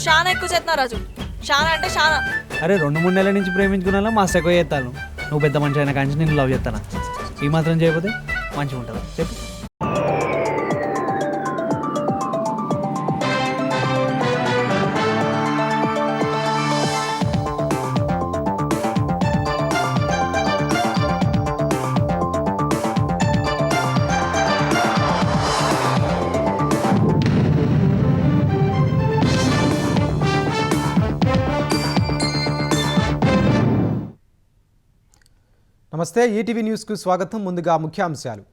చాలా ఎక్కువ చేస్తున్నారు రాజు, చాలా అంటే చాలా. అరే 2-3 నెలల నుంచి ప్రేమించుకున్నా మస్తు ఎక్కువ చేస్తాను. నువ్వు పెద్ద మనిషి అయినా కానీ నేను లవ్ చేస్తాను. ఈ మాత్రం చేయకపోతే మంచిగా ఉంటుందా చెప్పు. నమస్తే, ఈటీవీ న్యూస్కు స్వాగతం. ముందుగా ముఖ్యాంశాలు.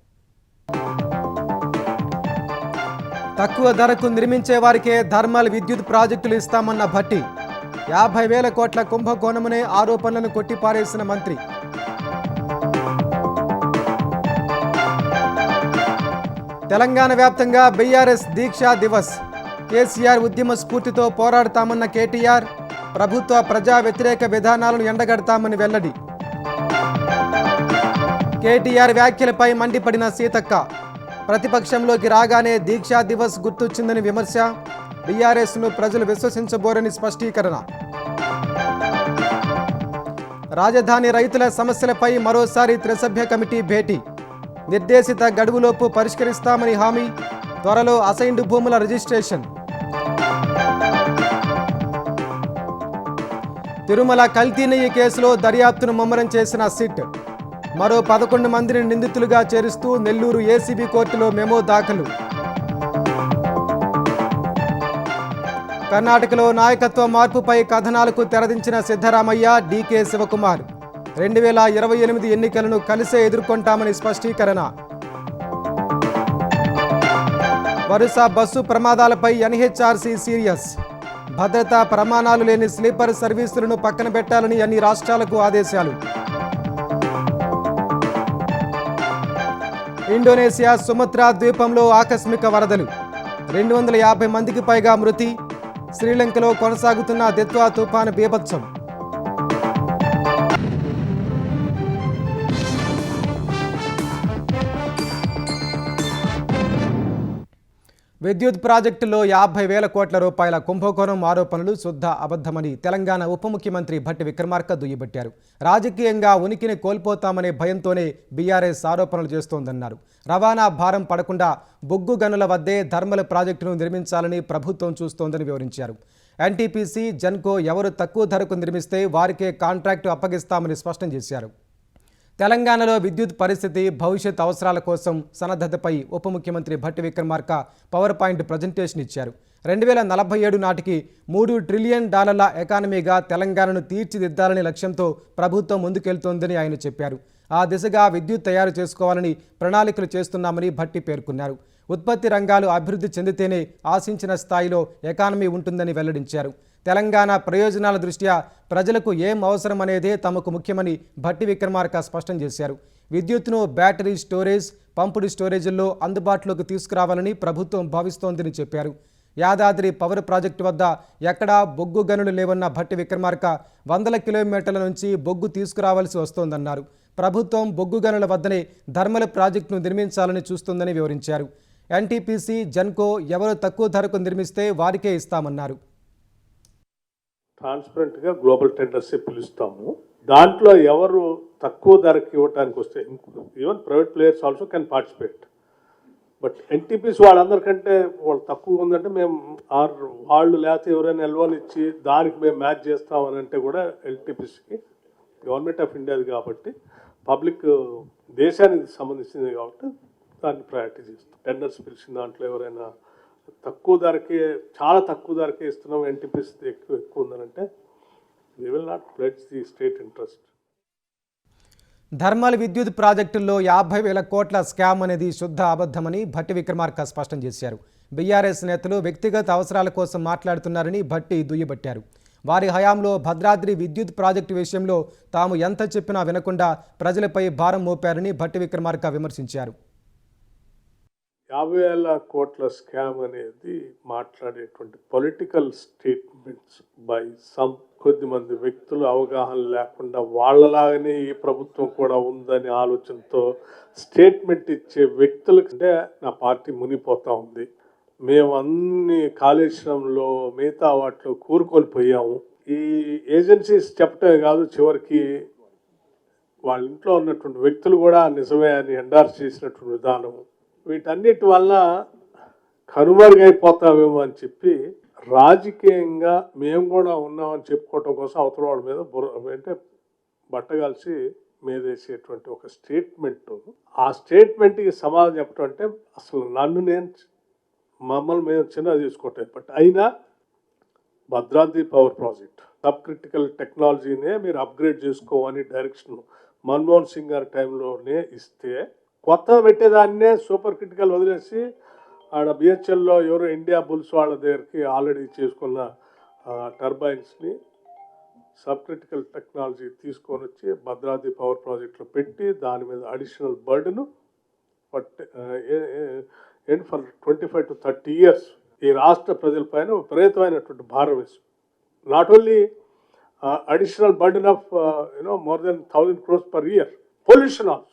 తక్కువ ధరకు నిర్మించే వారికే థర్మల్ విద్యుత్ ప్రాజెక్టులు ఇస్తామన్న భట్టి. 50,000 కోట్ల కుంభకోణమనే ఆరోపణలను కొట్టిపారేసిన మంత్రి. తెలంగాణ వ్యాప్తంగా బీఆర్ఎస్ దీక్షా దివస్. కేసీఆర్ ఉద్యమ స్ఫూర్తితో పోరాడతామన్న కేటీఆర్. ప్రభుత్వ ప్రజా వ్యతిరేక విధానాలను ఎండగడతామని వెల్లడి. కేటీఆర్ వ్యాఖ్యలపై మండిపడిన సీతక్క. ప్రతిపక్షంలోకి రాగానే దీక్షా దివస్ గుర్తొచ్చిందని విమర్శ. బీఆర్ఎస్ను ప్రజలు విశ్వసించబోరని స్పష్టీకరణ. రాజధాని రైతుల సమస్యలపై మరోసారి త్రిసభ్య కమిటీ భేటీ. నిర్దేశిత గడువులోపు పరిష్కరిస్తామని హామీ. త్వరలో అసైన్డ్ భూముల రిజిస్ట్రేషన్. తిరుమల కల్తీ నెయ్యి కేసులో దర్యాప్తును ముమ్మరం చేసిన సిట్. మరో 11 మందిని నిందితులుగా చేరుస్తూ నెల్లూరు ఏసీబీ కోర్టులో మెమో దాఖలు. కర్ణాటకలో నాయకత్వ మార్పుపై కథనాలకు తెరదించిన సిద్ధరామయ్య, డీకే శివకుమార్. 2028 ఎన్నికలను కలిసే ఎదుర్కొంటామని స్పష్టీకరణ. వరుస బస్సు ప్రమాదాలపై ఎన్హెచ్ఆర్సీ సీరియస్. భద్రతా ప్రమాణాలు లేని స్లీపర్ సర్వీసులను పక్కన పెట్టాలని అన్ని రాష్ట్రాలకు ఆదేశాలు. ఇండోనేషియా సుమత్రా ద్వీపంలో ఆకస్మిక వరదలు. 250 మందికి పైగా మృతి. శ్రీలంకలో కొనసాగుతున్న దిత్వా తుఫాను బీభత్సం. విద్యుత్ ప్రాజెక్టులో 50,000 కోట్ల రూపాయల కుంభకోణం ఆరోపణలు శుద్ధ అబద్ధమని తెలంగాణ ఉప ముఖ్యమంత్రి భట్టి విక్రమార్క దుయ్యబట్టారు. రాజకీయంగా ఉనికిని కోల్పోతామనే భయంతోనే బీఆర్ఎస్ ఆరోపణలు చేస్తోందన్నారు. రవాణా భారం పడకుండా బొగ్గు గనుల వద్దే థర్మల్ ప్రాజెక్టును నిర్మించాలని ప్రభుత్వం చూస్తోందని వివరించారు. ఎన్టీపీసీ, జెన్కో ఎవరు తక్కువ ధరకు నిర్మిస్తే వారికే కాంట్రాక్టు అప్పగిస్తామని స్పష్టం చేశారు. తెలంగాణలో విద్యుత్ పరిస్థితి, భవిష్యత్ అవసరాల కోసం సన్నద్ధతపై ఉప ముఖ్యమంత్రి Bhatti Vikramarka power point presentation ఇచ్చారు. 2047 నాటికి $3 ట్రిలియన్ ఎకానమీగా తెలంగాణను తీర్చిదిద్దాలనే లక్ష్యంతో ప్రభుత్వం ముందుకెళ్తోందని ఆయన చెప్పారు. ఆ దిశగా విద్యుత్ తయారు చేసుకోవాలని ప్రణాళికలు చేస్తున్నామని భట్టి పేర్కొన్నారు. ఉత్పత్తి రంగాలు అభివృద్ధి చెందితేనే ఆశించిన స్థాయిలో ఎకానమీ ఉంటుందని వెల్లడించారు. తెలంగాణ ప్రయోజనాల దృష్ట్యా ప్రజలకు ఏం అవసరం అనేదే తమకు ముఖ్యమని భట్టి విక్రమార్క స్పష్టం చేశారు. విద్యుత్తును బ్యాటరీ స్టోరేజ్, పంపుడు స్టోరేజీల్లో అందుబాటులోకి తీసుకురావాలని ప్రభుత్వం భావిస్తోందని చెప్పారు. యాదాద్రి పవర్ ప్రాజెక్టు వద్ద ఎక్కడా బొగ్గు గనులు లేవన్న భట్టి విక్రమార్క 100 కిలోమీటర్ల నుంచి బొగ్గు తీసుకురావాల్సి వస్తోందన్నారు. ప్రభుత్వం బొగ్గు గనుల వద్దనే థర్మల్ ప్రాజెక్టును నిర్మించాలని చూస్తోందని వివరించారు. ఎన్టీపీసీ, జెన్కో ఎవరు తక్కువ ధరకు నిర్మిస్తే వారికే ఇస్తామన్నారు. ట్రాన్స్పరెంట్గా గ్లోబల్ టెండర్స్ పిలుస్తాము. దాంట్లో ఎవరు తక్కువ ధరకి ఇవ్వడానికి వస్తే even private players also can participate. But NTPC వాళ్ళందరికంటే వాళ్ళు తక్కువ ఉందంటే మేము వాళ్ళు లేకపోతే ఎవరైనా ఎల్వన్ ఇచ్చి దానికి మేము మ్యాచ్ చేస్తామని అంటే కూడా ఎన్టీపీసీకి గవర్నమెంట్ ఆఫ్ ఇండియాది కాబట్టి పబ్లిక్ దేశానికి సంబంధించింది కాబట్టి దాన్ని ప్రయారిటీ చేస్తాం. టెండర్స్ పిలిచిన దాంట్లో ఎవరైనా తక్కువ ధరకే, చాలా తక్కువ ధరకే ఇస్తున్నాం, ఎన్టీపీసీ ఎక్కువ ఉందనంటే we will not pledge the state interest. Thermal విద్యుత్ ప్రాజెక్టుల్లో 50,000 కోట్ల స్కామ్ అనేది శుద్ధ అబద్ధమని భట్టి విక్రమార్క స్పష్టం చేశారు. బీఆర్ఎస్ నేతలు వ్యక్తిగత అవసరాల కోసం మాట్లాడుతున్నారని భట్టి దుయ్యబట్టారు. వారి హయాంలో భద్రాద్రి విద్యుత్ ప్రాజెక్టు విషయంలో తాము ఎంత చెప్పినా వినకుండా ప్రజలపై భారం మోపారని భట్టి విక్రమార్క విమర్శించారు. 50,000 కోట్ల స్కామ్ అనేది మాట్లాడేటువంటి పొలిటికల్ స్టేట్మెంట్స్ బై సమ్ కొద్దిమంది వ్యక్తులు అవగాహన లేకుండా వాళ్ళలాగానే ఈ ప్రభుత్వం కూడా ఉందనే ఆలోచనతో స్టేట్మెంట్ ఇచ్చే వ్యక్తులకంటే నా పార్టీ మునిపోతూ ఉంది. మేము అన్ని కాళేశ్వరంలో మిగతా వాటిలో కూరుకొని పోయాము. ఈ ఏజెన్సీస్ చెప్పటమే కాదు, చివరికి వాళ్ళ ఇంట్లో ఉన్నటువంటి వ్యక్తులు కూడా నిజమే అని ఎండార్స్ చేసినటువంటి విధానం, వీటన్నిటి వల్ల కనుమరుగైపోతామేమో అని చెప్పి రాజకీయంగా మేము కూడా ఉన్నామని చెప్పుకోవటం కోసం అవతల వాళ్ళ మీద అంటే బట్టగాల్సి మీదేసేటువంటి ఒక స్టేట్మెంట్. ఆ స్టేట్మెంట్కి సమాధానం చెప్పడం అంటే అసలు మమ్మల్ని మేము చిన్నగా చేసుకోవటం. బట్ అయినా Bhadradri power project sub critical టెక్నాలజీనే మీరు అప్గ్రేడ్ చేసుకోవని డైరెక్షన్ మన్మోహన్ సింగ్ గారి టైంలోనే ఇస్తే, కొత్త పెట్టేదాన్నే సూపర్ క్రిటికల్ వదిలేసి ఆడ బిహెచ్ఎల్లో ఎవరో ఇండియా బుల్స్ వాళ్ళ దగ్గరికి ఆల్రెడీ చేసుకున్న టర్బైన్స్ని సబ్ క్రిటికల్ టెక్నాలజీ తీసుకొని వచ్చి భద్రాద్రి పవర్ ప్రాజెక్టులో పెట్టి దాని మీద additional burden for 25 to 30 years ఈ రాష్ట్ర ప్రజలపైన విపరీతమైనటువంటి భారం వేసి, not only additional burden of more than 1,000 crores per year, pollution also.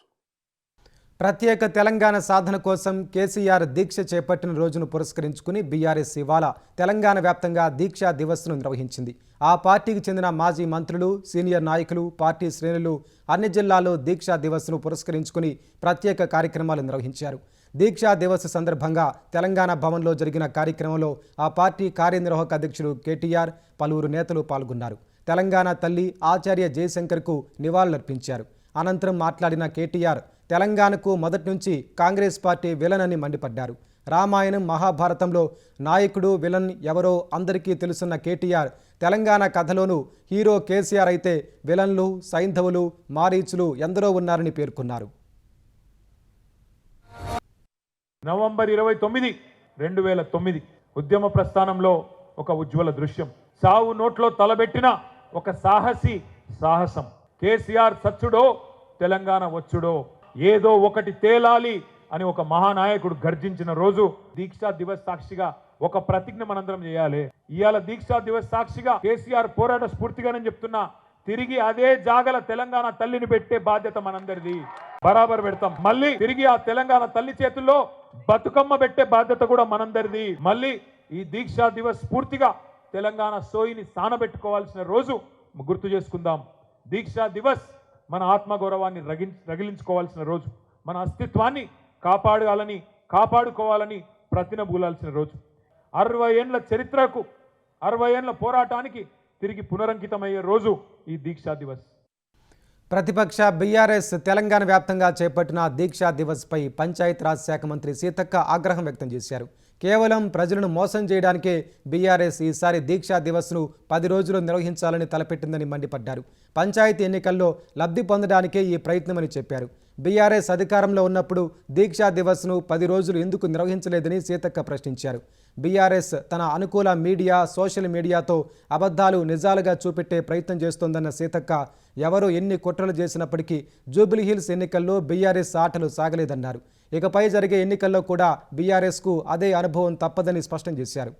ప్రత్యేక తెలంగాణ సాధన కోసం కేసీఆర్ దీక్ష చేపట్టిన రోజును పురస్కరించుకుని బీఆర్ఎస్ ఇవాళ తెలంగాణ వ్యాప్తంగా దీక్షా దివస్ను నిర్వహించింది. ఆ పార్టీకి చెందిన మాజీ మంత్రులు, సీనియర్ నాయకులు, పార్టీ శ్రేణులు అన్ని జిల్లాల్లో దీక్షా దివస్ను పురస్కరించుకుని ప్రత్యేక కార్యక్రమాలు నిర్వహించారు. దీక్షా దివస్ సందర్భంగా తెలంగాణ భవన్లో జరిగిన కార్యక్రమంలో ఆ పార్టీ కార్యనిర్వాహక అధ్యక్షుడు కేటీఆర్, పలువురు నేతలు పాల్గొన్నారు. తెలంగాణ తల్లి ఆచార్య జయశంకర్కు నివాళులర్పించారు. అనంతరం మాట్లాడిన కేటీఆర్ తెలంగాణకు మొదటి నుంచి కాంగ్రెస్ పార్టీ విలన్ అని మండిపడ్డారు. రామాయణం, మహాభారతంలో నాయకుడు విలన్ ఎవరో అందరికీ తెలుసున్న కేటీఆర్ తెలంగాణ కథలోనూ హీరో కేసీఆర్ అయితే విలన్లు, సైంధవులు, మారీచులు ఎందరో ఉన్నారని పేర్కొన్నారు. నవంబర్ 29, 2009 ఉద్యమ ప్రస్థానంలో ఒక ఉజ్వల దృశ్యం. సావు నోట్లో తలబెట్టిన ఒక సాహసం. కేసీఆర్ సచ్చుడో తెలంగాణ వచ్చుడో ఏదో ఒకటి తేలాలి అని ఒక మహానాయకుడు గర్జించిన రోజు. దీక్షా దివస్ సాక్షిగా ఒక ప్రతిజ్ఞ మనందరం చేయాలి. ఇవాళ దీక్షా దివస్ సాక్షిగా కేసీఆర్ పోరాట స్ఫూర్తిగానే చెప్తున్నా, తిరిగి అదే జాగల తెలంగాణ తల్లిని పెట్టే బాధ్యత మనందరిది. బరాబర్ పెడతాం. మళ్ళీ తిరిగి ఆ తెలంగాణ తల్లి చేతుల్లో బతుకమ్మ పెట్టే బాధ్యత కూడా మనందరిది. మళ్ళీ ఈ దీక్షా దివస్ స్ఫూర్తిగా తెలంగాణ సోయిని సానబెట్టుకోవాల్సిన రోజు గుర్తు చేసుకుందాం. దీక్షా దివస్ మన ఆత్మగౌరవాన్ని రగిలించుకోవాల్సిన రోజు, మన అస్తిత్వాన్ని కాపాడుకోవాలని ప్రతినబూలాల్సిన రోజు. 60 ఏండ్ల చరిత్రకు, 60 ఏండ్ల పోరాటానికి తిరిగి పునరంకితమయ్యే రోజు ఈ దీక్షా దివస్. ప్రతిపక్ష బీఆర్ఎస్ తెలంగాణ వ్యాప్తంగా చేపట్టిన దీక్షా దివస్పై పంచాయతీరాజ్ శాఖ మంత్రి సీతక్క ఆగ్రహం వ్యక్తం చేశారు. కేవలం ప్రజలను మోసం చేయడానికే బీఆర్ఎస్ ఈసారి దీక్షా దివస్ను 10 రోజులు నిర్వహించాలని తలపెట్టిందని మండిపడ్డారు. పంచాయతీ ఎన్నికల్లో లబ్ధి పొందడానికే ఈ ప్రయత్నమని చెప్పారు. బీఆర్ఎస్ అధికారంలో ఉన్నప్పుడు దీక్షా దివస్ను 10 రోజులు ఎందుకు నిర్వహించలేదని సీతక్క ప్రశ్నించారు. బీఆర్ఎస్ తన అనుకూల మీడియా, సోషల్ మీడియాతో అబద్ధాలు నిజాలుగా చూపెట్టే ప్రయత్నం చేస్తోందన్న సీతక్క, ఎవరు ఎన్ని కుట్రలు చేసినప్పటికీ జూబ్లీహిల్స్ ఎన్నికల్లో బీఆర్ఎస్ ఆటలు సాగలేదన్నారు. ఇకపై జరిగే ఎన్నికల్లో కూడా బీఆర్ఎస్కు అదే అనుభవం తప్పదని స్పష్టం చేశారు.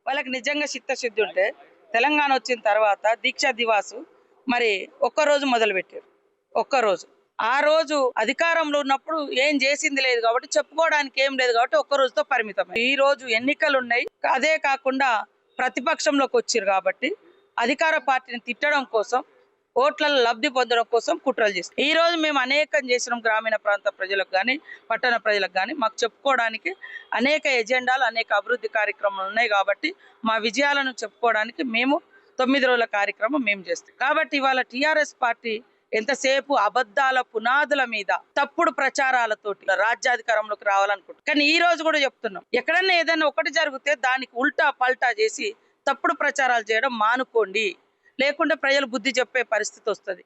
వాళ్ళకి నిజంగా చిత్తశుద్ధి ఉంటే తెలంగాణ వచ్చిన తర్వాత దీక్షా దివాసు మరి ఒక్కరోజు మొదలుపెట్టారు. ఒక్కరోజు, ఆ రోజు అధికారంలో ఉన్నప్పుడు ఏం చేసింది లేదు కాబట్టి చెప్పుకోవడానికి ఏం లేదు కాబట్టి ఒక్క రోజుతో పరిమితం. ఈ రోజు ఎన్నికలు ఉన్నాయి, అదే కాకుండా ప్రతిపక్షంలోకి వచ్చారు కాబట్టి అధికార పార్టీని తిట్టడం కోసం, ఓట్లలో లబ్ధి పొందడం కోసం కుట్రలు చేస్తారు. ఈ రోజు మేము అనేకం చేసినాం. గ్రామీణ ప్రాంత ప్రజలకు కానీ, పట్టణ ప్రజలకు కానీ మాకు చెప్పుకోవడానికి అనేక ఎజెండాలు, అనేక అభివృద్ధి కార్యక్రమాలు ఉన్నాయి కాబట్టి మా విజయాలను చెప్పుకోవడానికి మేము 9 రోజుల కార్యక్రమం మేము చేస్తాం. కాబట్టి ఇవాళ టీఆర్ఎస్ పార్టీ ఎంతసేపు అబద్ధాల పునాదుల మీద తప్పుడు ప్రచారాలతోటి రాజ్యాధికారంలోకి రావాలనుకుంటున్నాం. కానీ ఈ రోజు కూడా చెప్తున్నాం, ఎక్కడన్నా ఏదైనా ఒకటి జరిగితే దానికి ఉల్టా పల్టా చేసి తప్పుడు ప్రచారాలు చేయడం మానుకోండి, లేకుంటే ప్రజలు బుద్ధి చెప్పే పరిస్థితి వస్తుంది.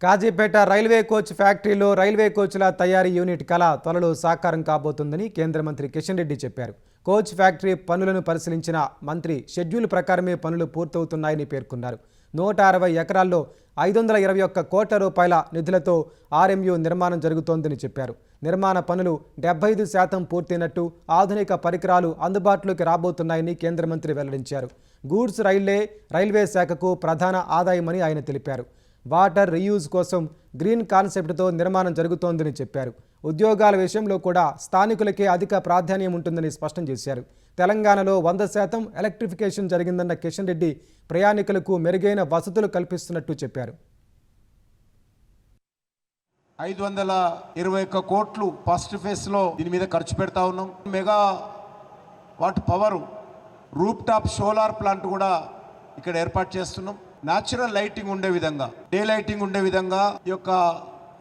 కాజీపేట రైల్వే కోచ్ ఫ్యాక్టరీలో రైల్వే కోచ్ల తయారీ యూనిట్ కళ త్వరలో సాకారం కాబోతుందని కేంద్ర మంత్రి కిషన్ రెడ్డి చెప్పారు. కోచ్ ఫ్యాక్టరీ పనులను పరిశీలించిన మంత్రి షెడ్యూల్ ప్రకారమే పనులు పూర్తవుతున్నాయని పేర్కొన్నారు. 160 ఎకరాల్లో 521 కోట్ల రూపాయల నిధులతో ఆర్ఎంయు నిర్మాణం జరుగుతోందని చెప్పారు. నిర్మాణ పనులు 75% పూర్తయినట్టు, ఆధునిక పరికరాలు అందుబాటులోకి రాబోతున్నాయని కేంద్ర మంత్రి వెల్లడించారు. గూడ్స్ రైళ్లే రైల్వే శాఖకు ప్రధాన ఆదాయమని ఆయన తెలిపారు. వాటర్ రీయూజ్ కోసం గ్రీన్ కాన్సెప్ట్తో నిర్మాణం జరుగుతోందని చెప్పారు. ఉద్యోగాల విషయంలో కూడా స్థానికులకే అధిక ప్రాధాన్యం ఉంటుందని స్పష్టం చేశారు. తెలంగాణలో 100% ఎలక్ట్రిఫికేషన్ జరిగిందన్న కిషన్ రెడ్డి ప్రయాణికులకు మెరుగైన వసతులు కల్పిస్తున్నట్టు చెప్పారు. 521 కోట్లు ఫస్ట్ ఫేజ్లో దీని మీద ఖర్చు పెడతా ఉన్నాం. Mega watt power rooftop solar plant కూడా ఇక్కడ ఏర్పాటు చేస్తున్నాం. న్యాచురల్ లైటింగ్ ఉండే విధంగా, డే లైటింగ్ ఉండే విధంగా ఈ యొక్క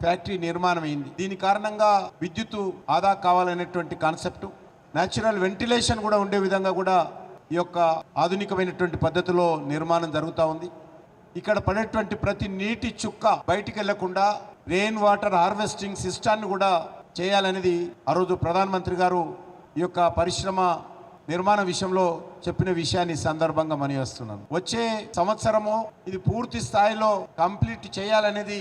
ఫ్యాక్టరీ నిర్మాణం అయింది. దీని కారణంగా విద్యుత్ ఆదా కావాలనేటువంటి కాన్సెప్ట్, న్యాచురల్ వెంటిలేషన్ కూడా ఉండే విధంగా కూడా ఈ యొక్క ఆధునికమైనటువంటి పద్ధతిలో నిర్మాణం జరుగుతూ ఉంది. ఇక్కడ పడేటువంటి ప్రతి నీటి చుక్క బయటికి వెళ్లకుండా రెయిన్ వాటర్ హార్వెస్టింగ్ సిస్టాన్ని కూడా చేయాలనేది ఆ రోజు ప్రధానమంత్రి గారు ఈ యొక్క పరిశ్రమ నిర్మాణ విషయంలో చెప్పిన విషయాన్ని సందర్భంగా మనవేస్తున్నాను. వచ్చే సంవత్సరము ఇది పూర్తి స్థాయిలో కంప్లీట్ చేయాలనేది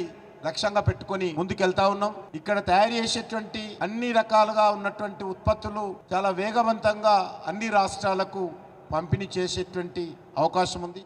లక్ష్యంగా పెట్టుకొని ముందుకెళ్తా ఉన్నాం. ఇక్కడ తయారు చేసేటువంటి అన్ని రకాలుగా ఉన్నటువంటి ఉత్పత్తులు చాలా వేగవంతంగా అన్ని రాష్ట్రాలకు పంపిణీ చేసేటువంటి అవకాశం ఉంది.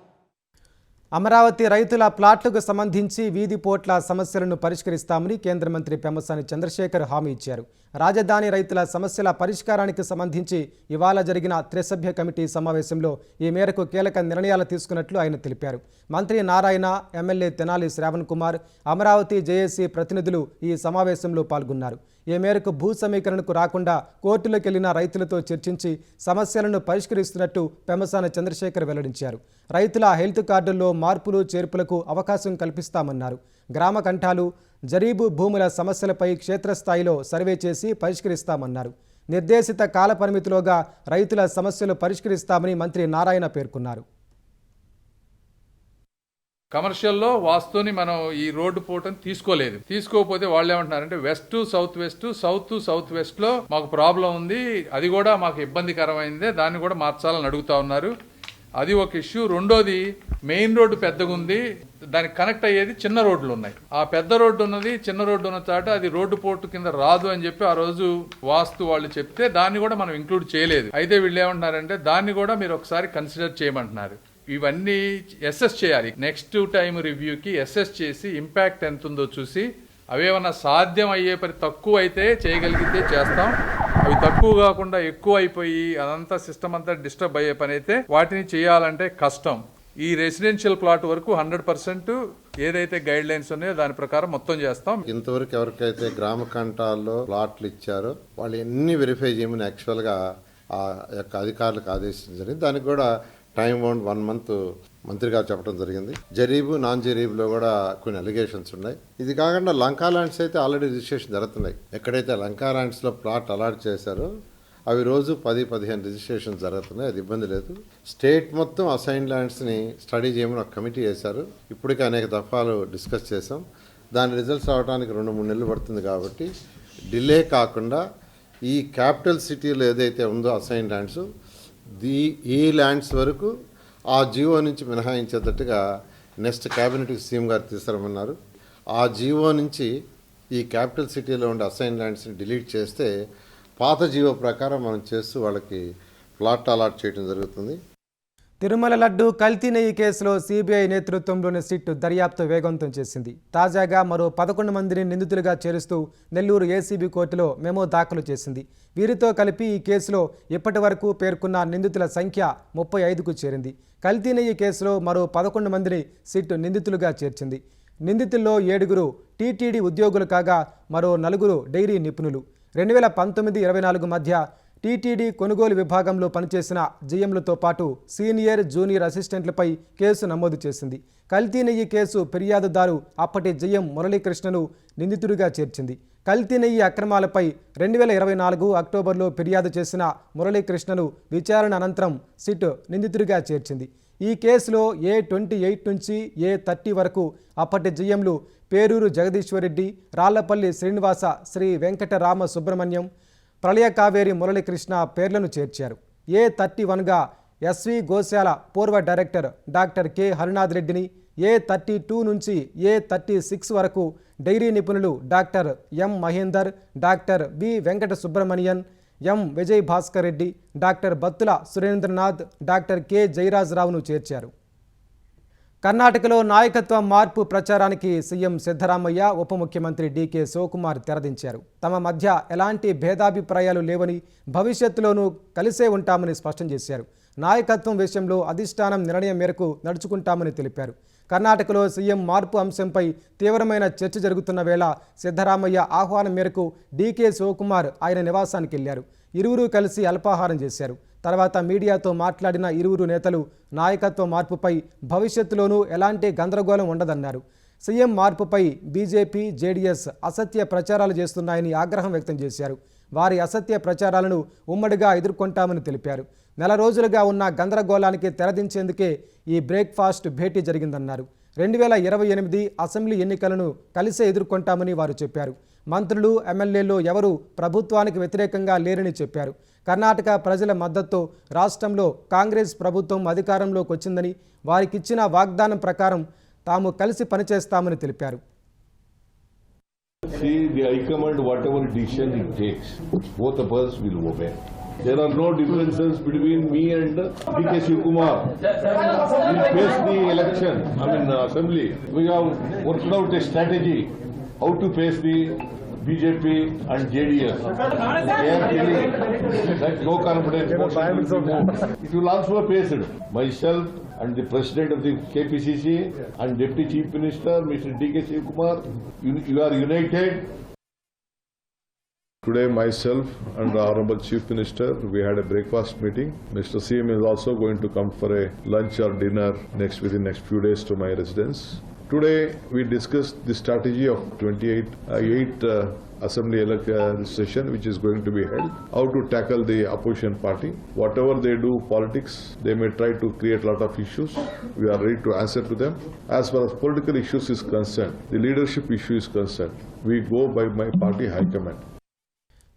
అమరావతి రైతుల ప్లాట్లకు సంబంధించి వీధి పోట్ల సమస్యలను పరిష్కరిస్తామని కేంద్ర మంత్రి పెమ్మసాని చంద్రశేఖర్ హామీ ఇచ్చారు. రాజధాని రైతుల సమస్యల పరిష్కారానికి సంబంధించి ఇవాళ జరిగిన త్రిసభ్య కమిటీ సమావేశంలో ఈ మేరకు కీలక నిర్ణయాలు తీసుకున్నట్లు ఆయన తెలిపారు. మంత్రి నారాయణ, ఎమ్మెల్యే తెనాలి శ్రావణ్ కుమార్, అమరావతి జేఏసీ ప్రతినిధులు ఈ సమావేశంలో పాల్గొన్నారు. ఈ మేరకు భూ సమీకరణకు రాకుండా కోర్టులకు వెళ్లిన రైతులతో చర్చించి సమస్యలను పరిష్కరిస్తున్నట్టు పెమ్మసాని చంద్రశేఖర్ వెల్లడించారు. రైతుల హెల్త్ కార్డుల్లో మార్పులు చేర్పులకు అవకాశం కల్పిస్తామన్నారు. గ్రామ కంఠాలు, జరీబు భూముల సమస్యలపై క్షేత్రస్థాయిలో సర్వే చేసి పరిష్కరిస్తామన్నారు. నిర్దేశిత కాల పరిమితిలోగా రైతుల సమస్యలు పరిష్కరిస్తామని మంత్రి నారాయణ పేర్కొన్నారు. కమర్షియల్లో వాస్తుని మనం ఈ రోడ్డు పోర్టుని తీసుకోకపోతే వాళ్ళు ఏమంటున్నారంటే west south west, south west లో మాకు ప్రాబ్లం ఉంది, అది కూడా మాకు ఇబ్బందికరమైందే, దాన్ని కూడా మార్చాలని అడుగుతా ఉన్నారు. అది ఒక ఇష్యూ. రెండోది, మెయిన్ రోడ్డు పెద్దగా ఉంది, దానికి కనెక్ట్ అయ్యేది చిన్న రోడ్లు ఉన్నాయి. ఆ పెద్ద రోడ్డు ఉన్నది, చిన్న రోడ్డు ఉన్న చాట అది రోడ్డు పోర్టు కింద రాదు అని చెప్పి ఆ రోజు వాస్తు వాళ్ళు చెప్తే దాన్ని కూడా మనం ఇంక్లూడ్ చేయలేదు. అయితే వీళ్ళు ఏమంటున్నారంటే దాన్ని కూడా మీరు ఒకసారి కన్సిడర్ చేయమంటున్నారు. ఇవన్నీ అసెస్ చేయాలి. నెక్స్ట్ టైం రివ్యూకి అసెస్ చేసి ఇంపాక్ట్ ఎంత ఉందో చూసి అవేమన్నా సాధ్యం అయ్యే పని తక్కువ అయితే చేయగలిగితే చేస్తాం. అవి తక్కువ కాకుండా ఎక్కువ అయిపోయి అదంతా సిస్టమ్ అంతా డిస్టర్బ్ అయ్యే పని అయితే వాటిని చేయాలంటే కష్టం. ఈ రెసిడెన్షియల్ ప్లాట్ వరకు 100% ఏదైతే గైడ్ లైన్స్ ఉన్నాయో దాని ప్రకారం మొత్తం చేస్తాం. ఇంతవరకు ఎవరికైతే గ్రామ కంఠాల్లో ప్లాట్లు ఇచ్చారో వాళ్ళు ఎన్ని వెరిఫై చేయమని యాక్చువల్ గా ఆ యొక్క అధికారులకు ఆదేశించారు. దానికి కూడా టైం బౌండ్ 1 month మంత్రి గారు చెప్పడం జరిగింది. జరీబు, నాన్ జరీబులో కూడా కొన్ని అలిగేషన్స్ ఉన్నాయి. ఇది కాకుండా లంకా ల్యాండ్స్ అయితే ఆల్రెడీ రిజిస్ట్రేషన్ జరుగుతున్నాయి. ఎక్కడైతే లంకా ల్యాండ్స్ లో ప్లాట్ అలాట్ చేశారో అవి రోజు 10-15 రిజిస్ట్రేషన్ జరుగుతున్నాయి. అది ఇబ్బంది లేదు. స్టేట్ మొత్తం అసైన్ ల్యాండ్స్ని స్టడీ చేయమని ఒక కమిటీ వేశారు. ఇప్పటికే అనేక దఫాలు డిస్కస్ చేసాం. దాని రిజల్ట్స్ రావడానికి 2-3 నెలలు పడుతుంది. కాబట్టి డిలే కాకుండా ఈ క్యాపిటల్ సిటీలో ఏదైతే ఉందో అసైన్ ల్యాండ్స్, ఈ ల్యాండ్స్ వరకు ఆ జీవో నుంచి మినహాయించేటట్టుగా నెక్స్ట్ క్యాబినెట్కి సీఎం గారు తీసుకురమన్నారు. ఆ జీవో నుంచి ఈ క్యాపిటల్ సిటీలో ఉండే అసైన్ ల్యాండ్స్ని డిలీట్ చేస్తే పాత జీవో ప్రకారం మనం చేస్తూ వాళ్ళకి ప్లాట్ అలాట్ చేయడం జరుగుతుంది. తిరుమల లడ్డు కల్తీ నెయ్యి కేసులో సిబిఐ నేతృత్వంలోని సిట్ దర్యాప్తు వేగవంతం చేసింది. తాజాగా మరో 11 మందిని నిందితులుగా చేరుస్తూ నెల్లూరు ఏసీబీ కోర్టులో మెమో దాఖలు చేసింది. వీరితో కలిపి ఈ కేసులో ఇప్పటి వరకు పేర్కొన్న నిందితుల సంఖ్య 35కు చేరింది. కల్తీ నెయ్యి కేసులో మరో 11 మందిని సిట్ నిందితులుగా చేర్చింది. నిందితుల్లో 7 టీటీడీ ఉద్యోగులు కాగా మరో 4 డైరీ నిపుణులు. 2019-24 మధ్య టీటీడీ కొనుగోలు విభాగంలో పనిచేసిన జీఎంలతో పాటు సీనియర్, జూనియర్ అసిస్టెంట్లపై కేసు నమోదు చేసింది. కల్తీ నెయ్యి కేసు ఫిర్యాదుదారు అప్పటి జీఎం మురళీకృష్ణను నిందితుడిగా చేర్చింది. కల్తీ నెయ్యి అక్రమాలపై 2024 అక్టోబర్లో ఫిర్యాదు చేసిన మురళీకృష్ణను విచారణ అనంతరం సిట్ నిందితుడిగా చేర్చింది. ఈ కేసులో A28 నుంచి A30 వరకు అప్పటి జీఎంలు పేరూరు జగదీశ్వరరెడ్డి, రాళ్లపల్లి శ్రీనివాస, శ్రీ వెంకటరామ సుబ్రహ్మణ్యం, ప్రళయ కావేరి మురళీకృష్ణ పేర్లను చేర్చారు. A31గా ఎస్వి గోశాల పూర్వ డైరెక్టర్ డాక్టర్ కె హరినాథ్ రెడ్డిని, A32 నుంచి A36 వరకు డైరీ నిపుణులు doctor M Mahender, doctor B Venkata Subrahmanyan, M Vijay Bhaskar Reddy, doctor Battula Surendranath, doctor K జయరాజరావును చేర్చారు. కర్ణాటకలో నాయకత్వ మార్పు ప్రచారానికి సీఎం సిద్ధరామయ్య ఉప ముఖ్యమంత్రి డీకే శివకుమార్ తెరదించారు. తమ మధ్య ఎలాంటి భేదాభిప్రాయాలు లేవని, భవిష్యత్తులోనూ కలిసే ఉంటామని స్పష్టం చేశారు. నాయకత్వం విషయంలో అధిష్టానం నిర్ణయం మేరకు నడుచుకుంటామని తెలిపారు. కర్ణాటకలో సీఎం మార్పు అంశంపై తీవ్రమైన చర్చ జరుగుతున్న వేళ సిద్ధరామయ్య ఆహ్వానం మేరకు డీకే శివకుమార్ ఆయన నివాసానికి వెళ్లారు. ఇరువురు కలిసి అల్పాహారం చేశారు. తర్వాత మీడియాతో మాట్లాడిన ఇరువురు నేతలు నాయకత్వ మార్పుపై భవిష్యత్తులోనూ ఎలాంటి గందరగోళం ఉండదన్నారు. సీఎం మార్పుపై బీజేపీ, జేడీఎస్ అసత్య ప్రచారాలు చేస్తున్నాయని ఆగ్రహం వ్యక్తం చేశారు. వారి అసత్య ప్రచారాలను ఉమ్మడిగా ఎదుర్కొంటామని తెలిపారు. నెల రోజులుగా ఉన్న గందరగోళానికి తెరదించేందుకే ఈ బ్రేక్ఫాస్ట్ భేటీ జరిగిందన్నారు. 2028 అసెంబ్లీ ఎన్నికలను కలిసే ఎదుర్కొంటామని వారు చెప్పారు. మంత్రులు, ఎమ్మెల్యేలు ఎవరూ ప్రభుత్వానికి వ్యతిరేకంగా లేరని చెప్పారు. కర్ణాటక ప్రజల మద్దతుతో రాష్ట్రంలో కాంగ్రెస్ ప్రభుత్వం అధికారంలోకి వచ్చిందని, వారికిచ్చిన వాగ్దానం ప్రకారం తాము కలిసి పనిచేస్తామని తెలిపారు. See, the High Command, whatever decision it takes, both of us will obey. There are no differences between me and D.K. Shivkumar. We face the election, assembly. We have worked out a strategy how to face the BJP and JDS. They are feeling that no confidence. It will also face it. Myself and the President of the KPCC and Deputy Chief Minister, Mr. D.K. Shivkumar, you are united. Today, myself and the Honorable Chief Minister, we had a breakfast meeting. Mr. CM is also going to come for a lunch or dinner within next few days to my residence. Today, we discussed the strategy of 28 assembly session which is going to be held, how to tackle the opposition party. Whatever they do politics, they may try to create a lot of issues. We are ready to answer to them. As far as political issues is concerned, the leadership issue is concerned, we go by my party high command.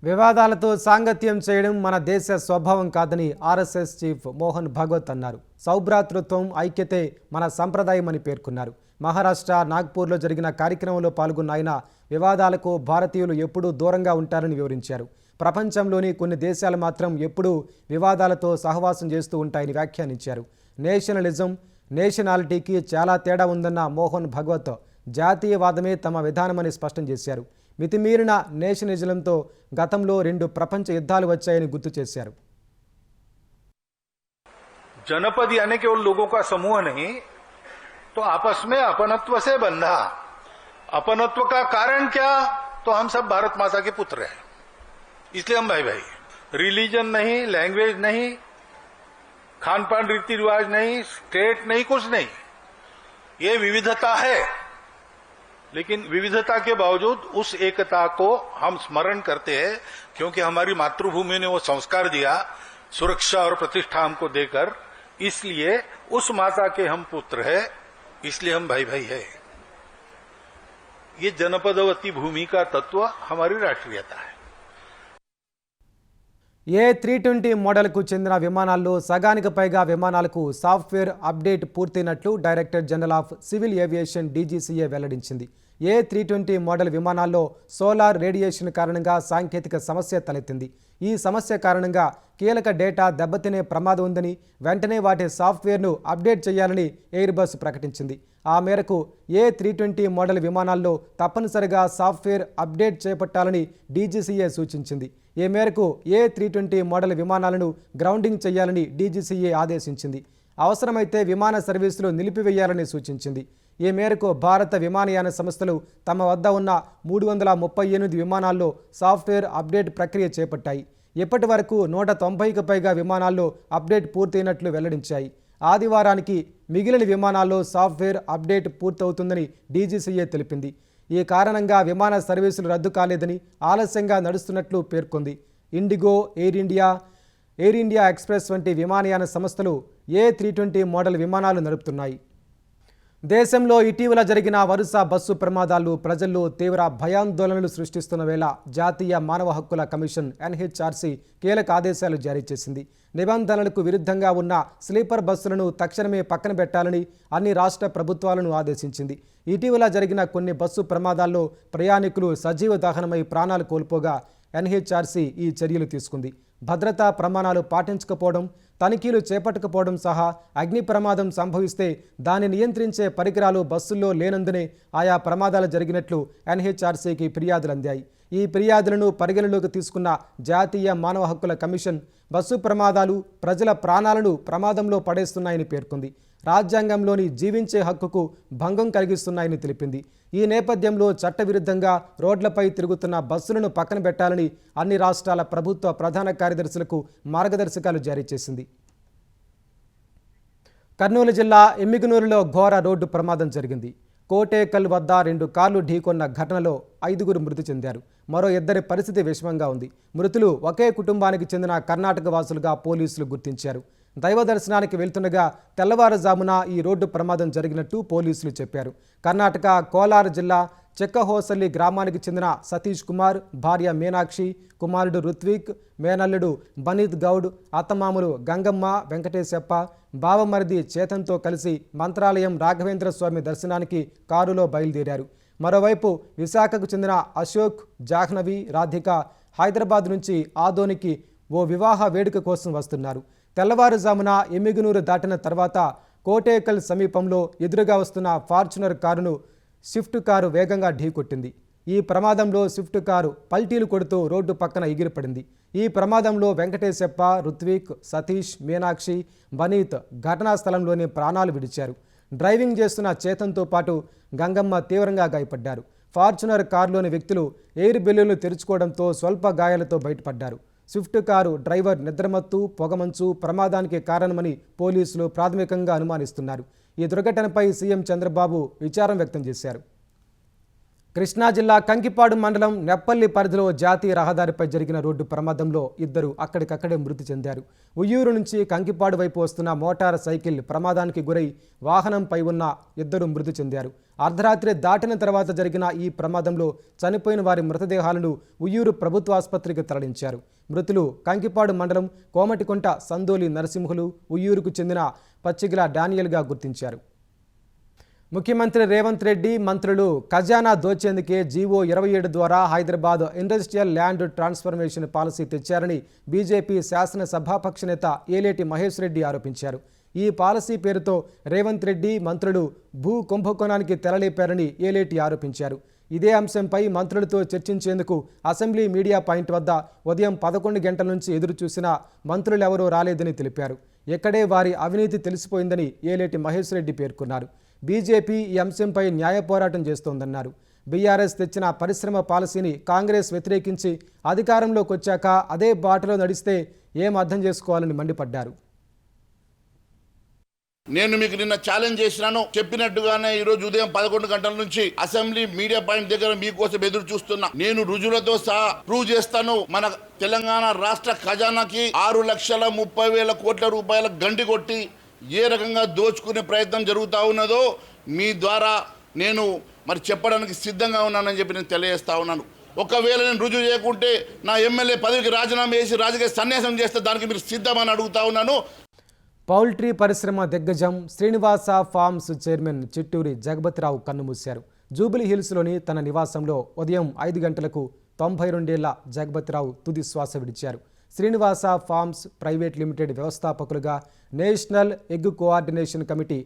వివాదాలతో సాంగత్యం చేయడం మన దేశ స్వభావం కాదని RSS chief Mohan Bhagwat అన్నారు. సౌభ్రాతృత్వం, ఐక్యతే మన సంప్రదాయమని పేర్కొన్నారు. మహారాష్ట్ర నాగ్పూర్లో జరిగిన కార్యక్రమంలో పాల్గొన్న ఆయన వివాదాలకు భారతీయులు ఎప్పుడూ దూరంగా ఉంటారని వివరించారు. ప్రపంచంలోని కొన్ని దేశాలు మాత్రం ఎప్పుడూ వివాదాలతో సహవాసం చేస్తూ ఉంటాయని వ్యాఖ్యానించారు. నేషనలిజం, నేషనాలిటీకి చాలా తేడా ఉందన్న మోహన్ భగవత్ జాతీయవాదమే తమ విధానమని స్పష్టం చేశారు. మితిమీరిన నేషనలిజంతో గతంలో 2 ప్రపంచ యుద్ధాలు వచ్చాయని గుర్తు చేశారు. जनपद यानी केवल लोगों का समूह नहीं, तो आपस में अपनत्व से बंधा. अपनत्व का कारण क्या? तो हम सब भारत माता के पुत्र हैं, इसलिए हम भाई भाई. रिलीजन नहीं, लैंग्वेज नहीं, खान पान रीति रिवाज नहीं, स्टेट नहीं, कुछ नहीं. ये विविधता है, लेकिन विविधता के बावजूद उस एकता को हम स्मरण करते हैं, क्योंकि हमारी मातृभूमि ने वो संस्कार दिया, सुरक्षा और प्रतिष्ठा हमको देकर. इसलिए उस माता के हम पुत्र हैं, इसलिए हम भाई भाई हैं. ये जनपदवती भूमि का तत्व हमारी राष्ट्रीयता है. A320 మోడల్కు చెందిన విమానాల్లో సగానికి పైగా విమానాలకు సాఫ్ట్వేర్ అప్డేట్ పూర్తయినట్లు director general of civil aviation DGCA వెల్లడించింది. A320 మోడల్ విమానాల్లో సోలార్ రేడియేషన్ కారణంగా సాంకేతిక సమస్య తలెత్తింది. ఈ సమస్య కారణంగా కీలక డేటా దెబ్బతినే ప్రమాదం ఉందని, వెంటనే వాటి సాఫ్ట్వేర్ను అప్డేట్ చేయాలని ఎయిర్బస్ ప్రకటించింది. ఆ మేరకు A320 మోడల్ విమానాల్లో తప్పనిసరిగా సాఫ్ట్వేర్ అప్డేట్ చేపట్టాలని DGCA సూచించింది. ఈ మేరకు A320 మోడల్ విమానాలను గ్రౌండింగ్ చేయాలని DGCA ఆదేశించింది. అవసరమైతే విమాన సర్వీసులు నిలిపివేయాలని సూచించింది. ఈ మేరకు భారత విమానయాన సంస్థలు తమ వద్ద ఉన్న 338 విమానాల్లో సాఫ్ట్వేర్ అప్డేట్ ప్రక్రియ చేపట్టాయి. ఇప్పటి వరకు 190కి పైగా విమానాల్లో అప్డేట్ పూర్తయినట్లు వెల్లడించాయి. ఆదివారానికి మిగిలిన విమానాల్లో సాఫ్ట్వేర్ అప్డేట్ పూర్తవుతుందని DGCA తెలిపింది. ఈ కారణంగా విమాన సర్వీసులు రద్దు కాలేదని, ఆలస్యంగా నడుస్తున్నట్లు పేర్కొంది. ఇండిగో, ఎయిర్ ఇండియా ఎక్స్ప్రెస్ వంటి విమానయాన సంస్థలు A320 మోడల్ విమానాలు నడుపుతున్నాయి. దేశంలో ఇటీవల జరిగిన వరుస బస్సు ప్రమాదాలు ప్రజల్లో తీవ్ర భయాందోళనలు సృష్టిస్తున్న వేళ జాతీయ మానవ హక్కుల కమిషన్ NHRC కీలక ఆదేశాలు జారీ చేసింది. నిబంధనలకు విరుద్ధంగా ఉన్న స్లీపర్ బస్సులను తక్షణమే పక్కన పెట్టాలని అన్ని రాష్ట్ర ప్రభుత్వాలను ఆదేశించింది. ఇటీవల జరిగిన కొన్ని బస్సు ప్రమాదాల్లో ప్రయాణికులు సజీవ దహనమై ప్రాణాలు కోల్పోగా NHRC ఈ చర్యలు తీసుకుంది. భద్రతా ప్రమాణాలు పాటించకపోవడం, తనిఖీలు చేపట్టకపోవడం సహా అగ్ని ప్రమాదం సంభవిస్తే దాన్ని నియంత్రించే పరికరాలు బస్సుల్లో లేనందునే ఆయా ప్రమాదాలు జరిగినట్లు ఎన్హెచ్ఆర్సీకి ఫిర్యాదులు అందాయి. ఈ ఫిర్యాదులను పరిగణలోకి తీసుకున్న జాతీయ మానవ హక్కుల కమిషన్ బస్సు ప్రమాదాలు ప్రజల ప్రాణాలను ప్రమాదంలో పడేస్తున్నాయని పేర్కొంది. రాజ్యాంగంలోని జీవించే హక్కుకు భంగం కలిగిస్తున్నాయని తెలిపింది. ఈ నేపథ్యంలో చట్టవిరుద్ధంగా రోడ్లపై తిరుగుతున్న బస్సులను పక్కన పెట్టాలని అన్ని రాష్ట్రాల ప్రభుత్వ ప్రధాన కార్యదర్శులకు మార్గదర్శకాలు జారీ చేసింది. కర్నూలు జిల్లా ఎమ్మిగనూరులో ఘోర రోడ్డు ప్రమాదం జరిగింది. కోటేకల్ వద్ద 2 కార్లు ఢీకొన్న ఘటనలో 5 మృతి చెందారు. మరో 2 పరిస్థితి విషమంగా ఉంది. మృతులు ఒకే కుటుంబానికి చెందిన కర్ణాటక వాసులుగా పోలీసులు గుర్తించారు. దైవ దర్శనానికి వెళ్తుండగా తెల్లవారుజామున ఈ రోడ్డు ప్రమాదం జరిగినట్టు పోలీసులు చెప్పారు. కర్ణాటక కోలార్ జిల్లా చెక్కహోసల్లి గ్రామానికి చెందిన సతీష్ కుమార్, భార్య మీనాక్షి, కుమారుడు రుత్విక్, మేనల్లుడు బనీత్ గౌడ్, అత్తమామలు గంగమ్మ, వెంకటేశప్ప, బావమరిది చేతన్తో కలిసి మంత్రాలయం రాఘవేంద్ర స్వామి దర్శనానికి కారులో బయలుదేరారు. మరోవైపు విశాఖకు చెందిన అశోక్, జాహ్నవి, రాధిక హైదరాబాద్ నుంచి ఆదోనికి ఓ వివాహ వేడుక కోసం వస్తున్నారు. తెల్లవారుజామున ఎమ్మిగనూరు దాటిన తర్వాత కోటేకల్ సమీపంలో ఎదురుగా వస్తున్న ఫార్చునర్ కారును స్విఫ్ట్ కారు వేగంగా ఢీకొట్టింది. ఈ ప్రమాదంలో స్విఫ్ట్ కారు పల్టీలు కొడుతూ రోడ్డు పక్కన ఎగిరిపడింది. ఈ ప్రమాదంలో వెంకటేశప్ప, రుత్విక్, సతీష్, మీనాక్షి, బనీత్ ఘటనా స్థలంలోనే ప్రాణాలు విడిచారు. డ్రైవింగ్ చేస్తున్న చేతన్తో పాటు గంగమ్మ తీవ్రంగా గాయపడ్డారు. ఫార్చునర్ కారులోని వ్యక్తులు ఎయిర్ బెలూన్లు తెరుచుకోవడంతో స్వల్ప గాయాలతో బయటపడ్డారు. స్విఫ్ట్ కారు డ్రైవర్ నిద్రమత్తు, పొగమంచు ప్రమాదానికి కారణమని పోలీసులు ప్రాథమికంగా అనుమానిస్తున్నారు. ఈ దుర్ఘటనపై సీఎం చంద్రబాబు విచారం వ్యక్తం చేశారు. కృష్ణా జిల్లా కంకిపాడు మండలం నెప్పల్లి పరిధిలో జాతీయ రహదారిపై జరిగిన రోడ్డు ప్రమాదంలో 2 అక్కడికక్కడే మృతి చెందారు. ఉయ్యూరు నుంచి కంకిపాడు వైపు వస్తున్న మోటార్ సైకిల్ ప్రమాదానికి గురై వాహనంపై ఉన్న 2 మృతి చెందారు. అర్ధరాత్రి దాటిన తర్వాత జరిగిన ఈ ప్రమాదంలో చనిపోయిన వారి మృతదేహాలను ఉయ్యూరు ప్రభుత్వ ఆసుపత్రికి తరలించారు. మృతులు కంకిపాడు మండలం కోమటికుంట సందోలి నరసింహులు, ఉయ్యూరుకు చెందిన పచ్చిగిల డానియల్గా గుర్తించారు. ముఖ్యమంత్రి రేవంత్ రెడ్డి మంత్రులు ఖజానా దోచేందుకే జీవో 27 ద్వారా Hyderabad industrial land transformation policy తెచ్చారని బీజేపీ శాసనసభాపక్ష నేత ఏలేటి మహేష్ రెడ్డి ఆరోపించారు. ఈ పాలసీ పేరుతో రేవంత్ రెడ్డి మంత్రులు భూ కుంభకోణానికి తెరలేపారని ఏలేటి ఆరోపించారు. ఇదే అంశంపై మంత్రులతో చర్చించేందుకు అసెంబ్లీ మీడియా పాయింట్ వద్ద ఉదయం 11 గంటల నుంచి ఎదురు చూసినా మంత్రులెవరూ రాలేదని తెలిపారు. ఎక్కడే వారి అవినీతి తెలిసిపోయిందని ఏలేటి మహేష్ రెడ్డి పేర్కొన్నారు. బీజేపీ ఈ అంశంపై న్యాయ పోరాటం చేస్తోందన్నారు. బీఆర్ఎస్ తెచ్చిన పరిశ్రమ పాలసీని కాంగ్రెస్ వ్యతిరేకించి అధికారంలోకి వచ్చాక అదే బాటలో నడిస్తే ఏం అర్థం చేసుకోవాలని మండిపడ్డారు. నేను మీకు నిన్న ఛాలెంజ్ చేసినాను, చెప్పినట్టుగానే ఈ రోజు ఉదయం 11 గంటల నుంచి అసెంబ్లీ మీడియా పాయింట్ దగ్గర మీకోసం ఎదురు చూస్తున్నా. నేను రుజువులతో సహా ప్రూవ్ చేస్తాను. మన తెలంగాణ రాష్ట్ర ఖజానాకి 6,30,000 కోట్ల రూపాయల గండి కొట్టి ఏ రకంగా దోచుకునే ప్రయత్నం జరుగుతూ ఉన్నదో మీ ద్వారా నేను మరి చెప్పడానికి సిద్ధంగా ఉన్నానని చెప్పి నేను తెలియజేస్తా ఉన్నాను. ఒకవేళ నేను రుజువు చేయకుంటే నా ఎమ్మెల్యే పదవికి రాజీనామా చేసి రాజకీయ సన్యాసం చేస్తే దానికి మీరు సిద్ధమని అడుగుతా ఉన్నాను. పౌల్ట్రీ పరిశ్రమ దిగ్గజం శ్రీనివాస ఫార్మ్స్ చైర్మన్ చిట్టూరి జగపతిరావు కన్నుమూశారు. జూబిలీ హిల్స్లోని తన నివాసంలో ఉదయం 5 గంటలకు 92 ఏళ్ల జగపతిరావు తుది శ్వాస విడిచారు. శ్రీనివాస ఫార్మ్స్ ప్రైవేట్ లిమిటెడ్ వ్యవస్థాపకులుగా, నేషనల్ ఎగ్ కోఆర్డినేషన్ కమిటీ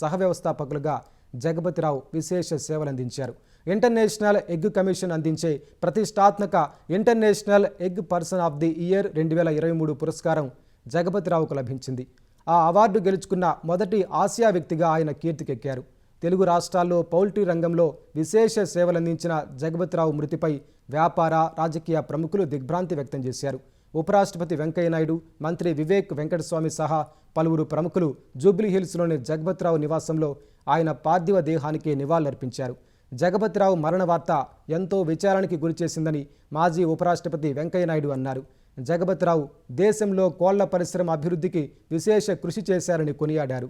సహ వ్యవస్థాపకులుగా జగపతిరావు విశేష సేవలందించారు. ఇంటర్నేషనల్ ఎగ్ కమిషన్ అందించే ప్రతిష్టాత్మక international egg person of the year 2023 పురస్కారం జగపతిరావుకు లభించింది. ఆ అవార్డు గెలుచుకున్న మొదటి ఆసియా వ్యక్తిగా ఆయన కీర్తికెక్కారు. తెలుగు రాష్ట్రాల్లో పౌల్ట్రీ రంగంలో విశేష సేవలందించిన జగపతిరావు మృతిపై వ్యాపార, రాజకీయ ప్రముఖులు దిగ్భ్రాంతి వ్యక్తం చేశారు. ఉపరాష్ట్రపతి వెంకయ్యనాయుడు, మంత్రి వివేక్ వెంకటస్వామి సహా పలువురు ప్రముఖులు జూబిలీ హిల్స్లోని జగపతిరావు నివాసంలో ఆయన పార్థివ దేహానికి నివాళులర్పించారు. జగపతిరావు మరణ వార్త ఎంతో విచారానికి గురిచేసిందని మాజీ ఉపరాష్ట్రపతి వెంకయ్యనాయుడు అన్నారు. జగపతిరావు దేశంలో కోళ్ల పరిశ్రమ అభివృద్ధికి విశేష కృషి చేశారని కొనియాడారు.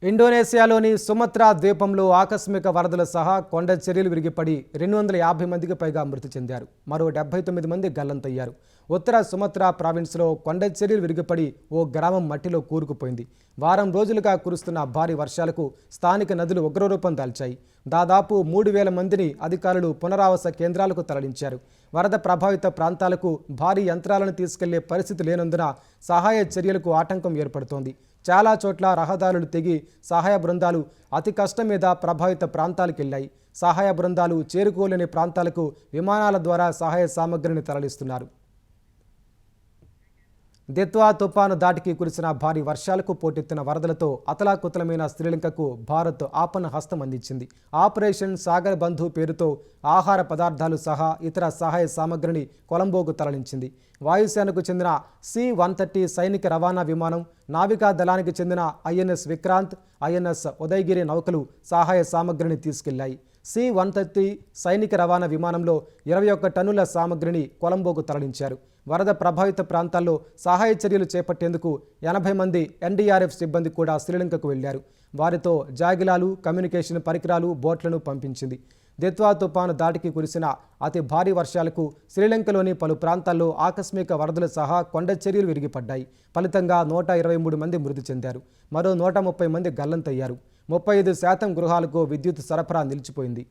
ఇండోనేషియాలోని సుమత్రా ద్వీపంలో ఆకస్మిక వరదల సహా కొండ చర్యలు విరిగిపడి 250 మందికి పైగా మృతి చెందారు. మరో 79 మంది గల్లంతయ్యారు. ఉత్తర సుమత్రా ప్రావిన్స్లో కొండ చర్యలు విరిగిపడి ఓ గ్రామం మట్టిలో కూరుకుపోయింది. వారం రోజులుగా కురుస్తున్న భారీ వర్షాలకు స్థానిక నదులు ఉగ్రరూపం దాల్చాయి. దాదాపు 3,000 మందిని అధికారులు పునరావాస కేంద్రాలకు తరలించారు. వరద ప్రభావిత ప్రాంతాలకు భారీ యంత్రాలను తీసుకెళ్లే పరిస్థితి లేనందున సహాయ చర్యలకు ఆటంకం ఏర్పడుతోంది. చాలా చోట్ల రహదారులు తెగి సహాయ బృందాలు అతి కష్టం మీద ప్రభావిత ప్రాంతాలకు వెళ్లాయి. సహాయ బృందాలు చేరుకోలేని ప్రాంతాలకు విమానాల ద్వారా సహాయ సామగ్రిని తరలిస్తున్నారు. దిత్వా తుపాను దాటికి కురిసిన భారీ వర్షాలకు పోటెత్తిన వరదలతో అతలాకుతలమైన శ్రీలంకకు భారత్ ఆపన్న హస్తం అందించింది. ఆపరేషన్ సాగర్ బంధు పేరుతో ఆహార పదార్థాలు సహా ఇతర సహాయ సామగ్రిని కొలంబోకు తరలించింది. వాయుసేనకు చెందిన C-130 సైనిక రవాణా విమానం, నావికా దళానికి చెందిన INS విక్రాంత్, INS ఉదయగిరి నౌకలు సహాయ సామగ్రిని తీసుకెళ్లాయి. C-130 సైనిక రవాణా విమానంలో 21 టన్నుల సామగ్రిని కొలంబోకు తరలించారు. వరద ప్రభావిత ప్రాంతాల్లో సహాయ చర్యలు చేపట్టేందుకు 80 మంది NDRF సిబ్బంది కూడా శ్రీలంకకు వెళ్లారు. వారితో జాగిలాలు, కమ్యూనికేషన్ పరికరాలు, బోట్లను పంపించింది. దిత్వా తుపాను దాటికి కురిసిన అతి భారీ వర్షాలకు శ్రీలంకలోని పలు ప్రాంతాల్లో ఆకస్మిక వరదలు సహా కొండ చర్యలు విరిగిపడ్డాయి. ఫలితంగా 123 మంది మృతి చెందారు. మరో 130 మంది గల్లంతయ్యారు. 35% గృహాలకు విద్యుత్ సరఫరా నిలిచిపోయింది.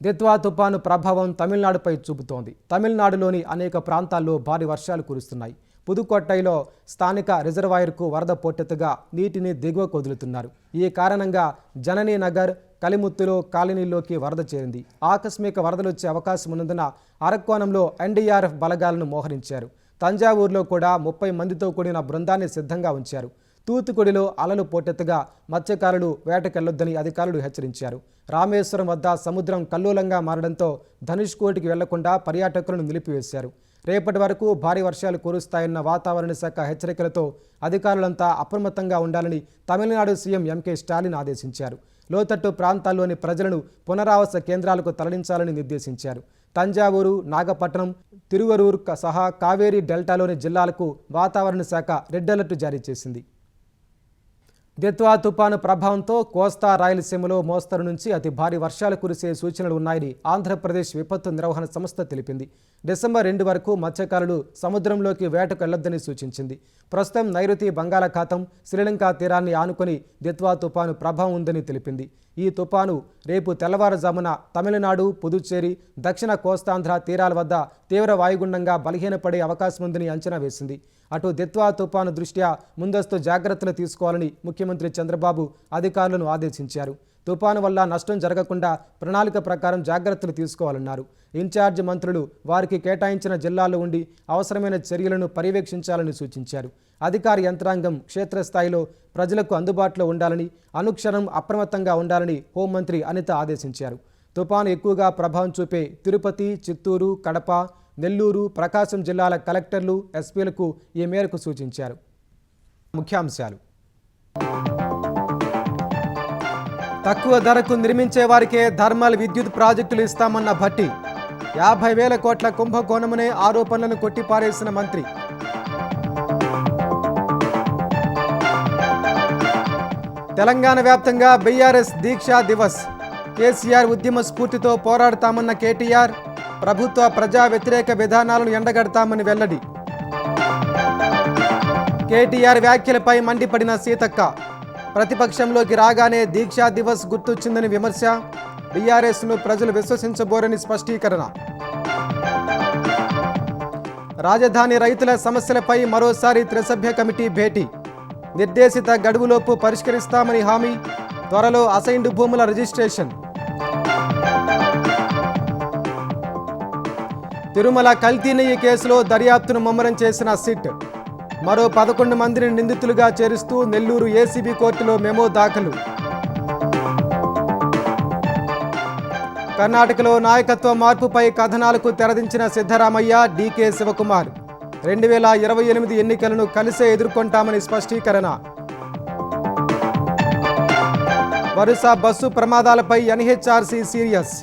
దిత్వా తుపాను ప్రభావం తమిళనాడుపై చూపుతోంది. తమిళనాడులోని అనేక ప్రాంతాల్లో భారీ వర్షాలు కురుస్తున్నాయి. పుదుకొట్టైలో స్థానిక రిజర్వాయర్కు వరద పోటెత్తగా నీటిని దిగువకు వదులుతున్నారు. ఈ కారణంగా జననీ నగర్, కలిముత్తులో కాలనీల్లోకి వరద చేరింది. ఆకస్మిక వరదలు వచ్చే అవకాశం ఉన్నందున అరక్కోణంలో NDRF బలగాలను మోహరించారు. తంజావూరులో కూడా 30 మందితో కూడిన బృందాన్ని సిద్ధంగా ఉంచారు. తూతుకుడిలో అలలు పోటెత్తగా మత్స్యకారులు వేటకెళ్లొద్దని అధికారులు హెచ్చరించారు. రామేశ్వరం వద్ద సముద్రం కల్లోలంగా మారడంతో ధనుష్కోటికి వెళ్లకుండా పర్యాటకులను నిలిపివేశారు. రేపటి వరకు భారీ వర్షాలు కురుస్తాయన్న వాతావరణ శాఖ హెచ్చరికలతో అధికారులంతా అప్రమత్తంగా ఉండాలని తమిళనాడు సీఎం MK స్టాలిన్ ఆదేశించారు. లోతట్టు ప్రాంతాల్లోని ప్రజలను పునరావాస కేంద్రాలకు తరలించాలని నిర్దేశించారు. తంజావూరు, నాగపట్నం, తిరువరూర్ సహా కావేరీ డెల్టాలోని జిల్లాలకు వాతావరణ శాఖ రెడ్ అలర్ట్ జారీ చేసింది. దిత్వా తుపాను ప్రభావంతో కోస్తా రాయలసీమలో మోస్తరు నుంచి అతి భారీ వర్షాలు కురిసే సూచనలు ఉన్నాయని ఆంధ్రప్రదేశ్ విపత్తు నిర్వహణ సంస్థ తెలిపింది. డిసెంబర్ 2 వరకు మత్స్యకారులు సముద్రంలోకి వేటకు వెళ్లొద్దని సూచించింది. ప్రస్తుతం నైరుతి బంగాళాఖాతం, శ్రీలంక తీరాన్ని ఆనుకొని దిత్వా తుపాను ప్రభావం ఉందని తెలిపింది. ఈ తుపాను రేపు తెల్లవారుజామున తమిళనాడు, పుదుచ్చేరి, దక్షిణ కోస్తాంధ్ర తీరాల వద్ద తీవ్ర వాయుగుండంగా బలహీనపడే అవకాశం ఉందని అంచనా వేసింది. అటు దిత్వా తుపాను దృష్ట్యా ముందస్తు జాగ్రత్తలు తీసుకోవాలని ముఖ్యమంత్రి చంద్రబాబు అధికారులను ఆదేశించారు. తుపాను వల్ల నష్టం జరగకుండా ప్రణాళిక ప్రకారం జాగ్రత్తలు తీసుకోవాలన్నారు. ఇన్ఛార్జ్ మంత్రులు వారికి కేటాయించిన జిల్లాల్లో ఉండి అవసరమైన చర్యలను పర్యవేక్షించాలని సూచించారు. అధికార యంత్రాంగం క్షేత్రస్థాయిలో ప్రజలకు అందుబాటులో ఉండాలని, అనుక్షణం అప్రమత్తంగా ఉండాలని హోంమంత్రి అనిత ఆదేశించారు. తుపాను ఎక్కువగా ప్రభావం చూపే తిరుపతి, చిత్తూరు, కడప, నెల్లూరు, ప్రకాశం జిల్లాల కలెక్టర్లు, ఎస్పీలకు ఈ మేరకు సూచించారు. ముఖ్యాంశాలు: తక్కువ ధరకు నిర్మించే వారికే థర్మల్ విద్యుత్ ప్రాజెక్టులు ఇస్తామన్న భట్టి. 50,000 కోట్ల కుంభకోణమనే ఆరోపణలను కొట్టిపారేసిన మంత్రి. తెలంగాణ వ్యాప్తంగా BRS దీక్షా దివస్. కేసీఆర్ ఉద్యమ స్ఫూర్తితో పోరాడతామన్న కేటీఆర్. ప్రభుత్వ ప్రజా వ్యతిరేక విధానాలను ఎండగడతామని వెల్లడి. కేటీఆర్ వ్యాఖ్యలపై మండిపడిన సీతక్క. ప్రతిపక్షంలోకి రాగానే దీక్షా దివస్ గుర్తొచ్చిందని విమర్శ. BRSను ప్రజలు విశ్వసించబోరని స్పష్టీకరణ. రాజధాని రైతుల సమస్యలపై మరోసారి త్రిసభ్య కమిటీ భేటీ. నిర్దేశిత గడువులోపు పరిష్కరిస్తామని హామీ. త్వరలో అసైన్డ్ భూముల రిజిస్ట్రేషన్. తిరుమల కల్తీ నెయ్యి కేసులో దర్యాప్తును ముమ్మరం చేసిన సిట్. మరో 11 మందిని నిందితులుగా చేరుస్తూ నెల్లూరు ACB కోర్టులో మెమో దాఖలు. కర్ణాటకలో నాయకత్వ మార్పుపై కథనాలకు తెరదించిన సిద్ధరామయ్య, DK శివకుమార్. 2028 ఎన్నికలను కలిసే ఎదుర్కొంటామని స్పష్టీకరణ. వరుస బస్సు ప్రమాదాలపై NHRC సీరియస్.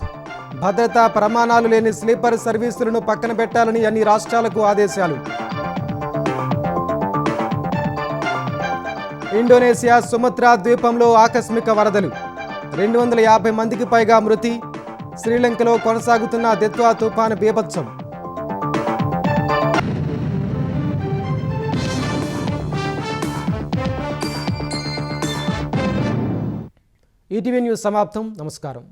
భద్రతా ప్రమాణాలు లేని స్లీపర్ సర్వీసులను పక్కన పెట్టాలని అన్ని రాష్ట్రాలకు ఆదేశాలు. ఇండోనేషియా సుమత్రా ద్వీపంలో ఆకస్మిక వరదలు. 250 మందికి పైగా మృతి. శ్రీలంకలో కొనసాగుతున్న దిత్వా తుపాను బీభత్సం. ఈటీవీ న్యూస్ సమాప్తం. నమస్కారం.